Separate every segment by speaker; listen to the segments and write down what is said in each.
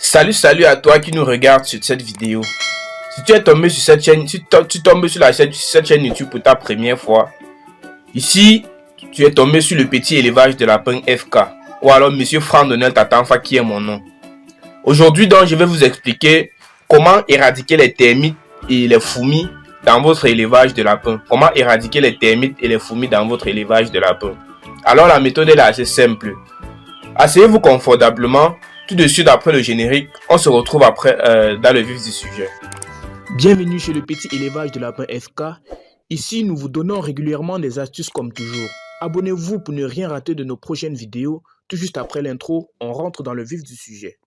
Speaker 1: Salut à toi qui nous regarde sur cette vidéo. Si tu es tombé sur cette chaîne, si tu tombes sur cette chaîne YouTube pour ta première fois, ici, tu es tombé sur le petit élevage de lapin FK, ou alors Monsieur Franck Donald Tatanfa qui est mon nom. Aujourd'hui donc, je vais vous expliquer comment éradiquer les termites et les fourmis dans votre élevage de lapin. Comment éradiquer les termites et les fourmis dans votre élevage de lapin. Alors la méthode est assez simple. Asseyez-vous confortablement. Tout de suite après le générique, on se retrouve après dans le vif du sujet.
Speaker 2: Bienvenue chez le petit élevage de lapin FK. Ici, nous vous donnons régulièrement des astuces comme toujours. Abonnez-vous pour ne rien rater de nos prochaines vidéos. Tout juste après l'intro, on rentre dans le vif du sujet.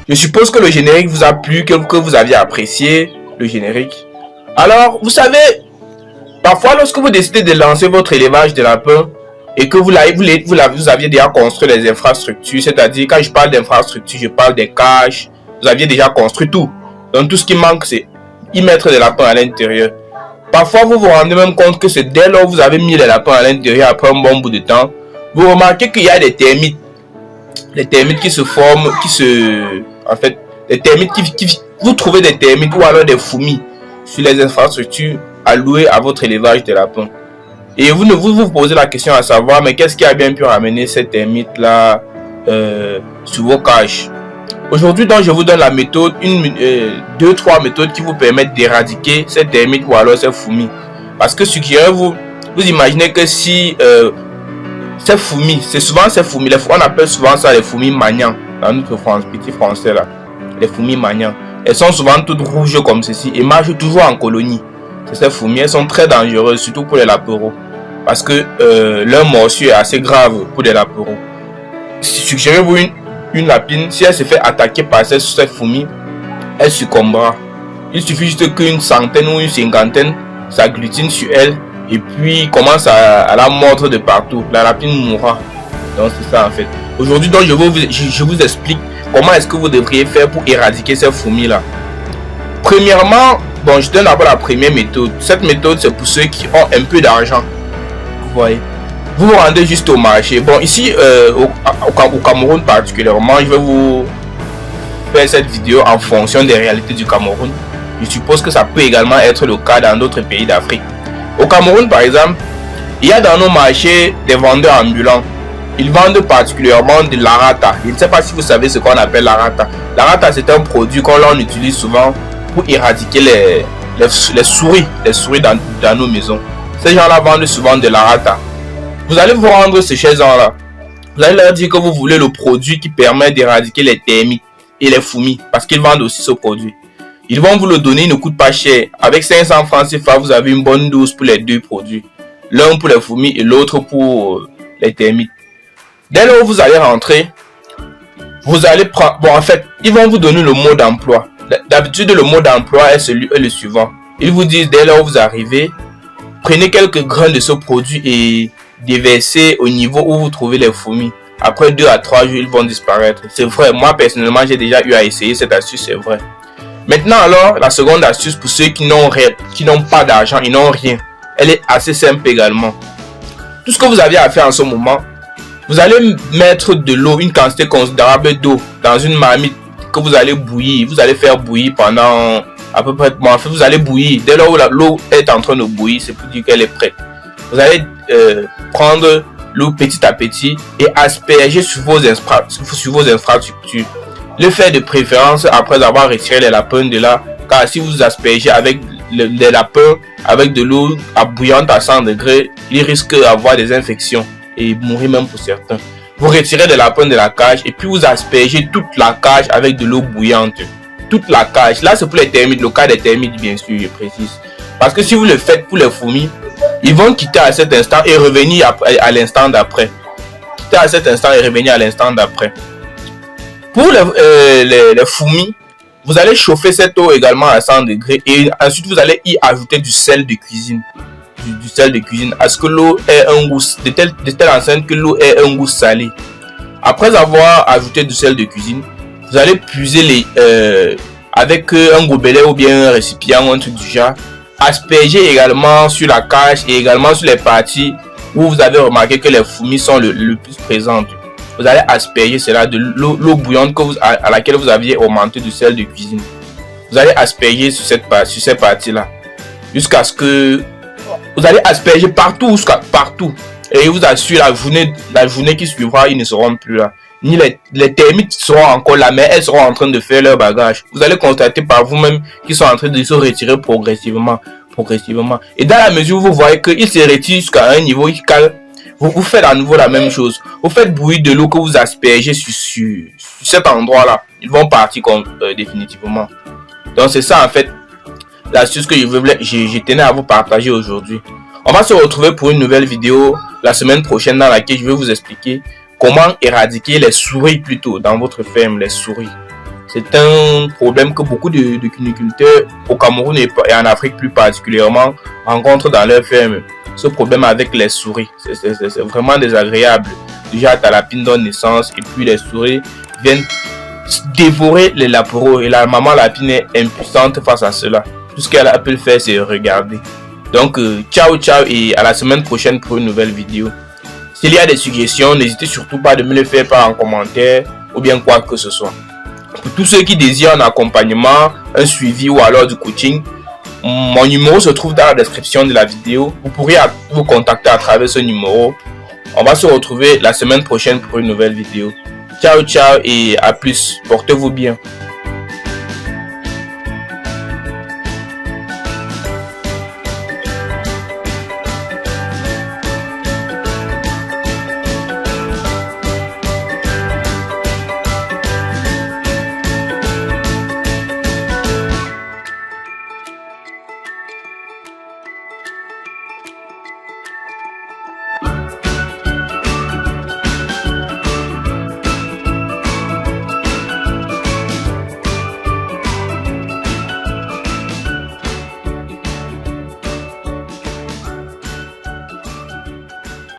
Speaker 1: Je suppose que le générique vous a plu, que vous aviez apprécié le générique. Alors, vous savez, parfois lorsque vous décidez de lancer votre élevage de lapins et que vous aviez déjà construit les infrastructures, c'est-à-dire quand je parle d'infrastructures, je parle des cages, vous aviez déjà construit tout. Donc tout ce qui manque, c'est y mettre des lapins à l'intérieur. Parfois, vous vous rendez même compte que c'est dès lors que vous avez mis les lapins à l'intérieur après un bon bout de temps, vous remarquez qu'il y a des termites. Les termites qui se forment, vous trouvez des termites ou alors des fourmis sur les infrastructures allouées à votre élevage de lapins. Et vous posez la question à savoir, mais qu'est-ce qui a bien pu ramener ces termites là sur vos cages? Aujourd'hui donc je vous donne la méthode, 2-3 méthodes qui vous permettent d'éradiquer ces termites ou alors ces fourmis. Parce que suggérez-vous imaginez que si ces fourmis, c'est souvent ces fourmis, on appelle souvent ça les fourmis magnans dans notre petit français là, les fourmis magnans. Elles sont souvent toutes rouges comme ceci et marchent toujours en colonie. Ces fourmis, elles sont très dangereuses, surtout pour les lapereaux, parce que leur morsure est assez grave pour les lapereaux. Suggérez-vous une lapine, si elle se fait attaquer par ces fourmis, elle succombera. Il suffit juste qu'une centaine ou une cinquantaine s'agglutinent sur elle et puis commence à la mordre de partout. La lapine mourra. Donc c'est ça en fait. Aujourd'hui donc je vous explique comment est-ce que vous devriez faire pour éradiquer ces fourmis là. Premièrement, bon, je donne d'abord la première méthode. Cette méthode c'est pour ceux qui ont un peu d'argent. Vous voyez, vous vous rendez juste au marché. Bon, ici au Cameroun particulièrement, je vais vous faire cette vidéo en fonction des réalités du Cameroun. Je suppose que ça peut également être le cas dans d'autres pays d'Afrique. Au Cameroun par exemple, il y a dans nos marchés des vendeurs ambulants. Ils vendent particulièrement de l'arata. Je ne sais pas si vous savez ce qu'on appelle l'arata. L'arata c'est un produit qu'on utilise souvent pour éradiquer les souris dans nos maisons. Ces gens-là vendent souvent de l'arata. Vous allez vous rendre chez ces gens-là. Vous allez leur dire que vous voulez le produit qui permet d'éradiquer les termites et les fourmis, parce qu'ils vendent aussi ce produit. Ils vont vous le donner, il ne coûte pas cher. Avec 500 francs CFA, vous avez une bonne dose pour les deux produits. L'un pour les fourmis et l'autre pour les termites. Dès lors où vous allez rentrer, vous allez prendre... Bon, en fait, ils vont vous donner le mot d'emploi. D'habitude, le mot d'emploi est le suivant. Ils vous disent, dès lors où vous arrivez, prenez quelques grains de ce produit et déversez au niveau où vous trouvez les fourmis. Après 2 à 3 jours, ils vont disparaître. C'est vrai, moi personnellement, j'ai déjà eu à essayer cette astuce, c'est vrai. Maintenant alors, la seconde astuce pour ceux qui n'ont pas d'argent, ils n'ont rien. Elle est assez simple également. Tout ce que vous avez à faire en ce moment, vous allez mettre de l'eau, une quantité considérable d'eau dans une marmite que vous allez bouillir. Vous allez faire bouillir pendant à peu près... Bon, en fait, vous allez bouillir. Dès lors où l'eau est en train de bouillir, c'est pour dire qu'elle est prête. Vous allez prendre l'eau petit à petit et asperger sur vos infrastructures. Le faire de préférence après avoir retiré les lapins de là, car si vous aspergez avec les lapins avec de l'eau bouillante à 100 degrés, ils risquent d'avoir des infections et mourir même pour certains. Vous retirez les lapins de la cage et puis vous aspergez toute la cage avec de l'eau bouillante. Toute la cage. Là c'est pour les termites, le cas des termites bien sûr, je précise. Parce que si vous le faites pour les fourmis, ils vont quitter à cet instant et revenir à l'instant d'après. quitter à cet instant et revenir à l'instant d'après. Pour les fourmis, vous allez chauffer cette eau également à 100 degrés et ensuite vous allez y ajouter du sel de cuisine. Du sel de cuisine à ce que l'eau ait un goût de telle enceinte que l'eau ait un goût salé. Après avoir ajouté du sel de cuisine, vous allez puiser avec un gobelet ou bien un récipient ou un truc du genre. Asperger également sur la cage et également sur les parties où vous avez remarqué que les fourmis sont le plus présentes. Vous allez asperger cela de l'eau bouillante à laquelle vous aviez augmenté du sel de cuisine. Vous allez asperger sur ces parties-là jusqu'à ce que vous allez asperger partout. Et je vous assure, la journée qui suivra, ils ne seront plus là. Ni les termites seront encore là, mais elles seront en train de faire leur bagage. Vous allez constater par vous-même qu'ils sont en train de se retirer progressivement. Et dans la mesure où vous voyez qu'ils se retirent jusqu'à un niveau qui calme, vous faites à nouveau la même chose. Vous faites bouillir de l'eau que vous aspergez sur cet endroit-là. Ils vont partir définitivement. Donc c'est ça en fait l'astuce que je tenais à vous partager aujourd'hui. On va se retrouver pour une nouvelle vidéo la semaine prochaine dans laquelle je vais vous expliquer comment éradiquer les souris plutôt dans votre ferme, les souris. C'est un problème que beaucoup de cuniculteurs au Cameroun et en Afrique plus particulièrement rencontrent dans leur ferme. Ce problème avec les souris, c'est vraiment désagréable. Déjà, ta lapine donne naissance et puis les souris viennent dévorer les lapereaux et la maman lapine est impuissante face à cela. Tout ce qu'elle a pu faire, c'est regarder. Donc, ciao et à la semaine prochaine pour une nouvelle vidéo. S'il y a des suggestions, n'hésitez surtout pas de me les faire par en commentaire ou bien quoi que ce soit. Pour tous ceux qui désirent un accompagnement, un suivi ou alors du coaching, mon numéro se trouve dans la description de la vidéo. Vous pourrez vous contacter à travers ce numéro. On va se retrouver la semaine prochaine pour une nouvelle vidéo. Ciao et à plus. Portez-vous bien.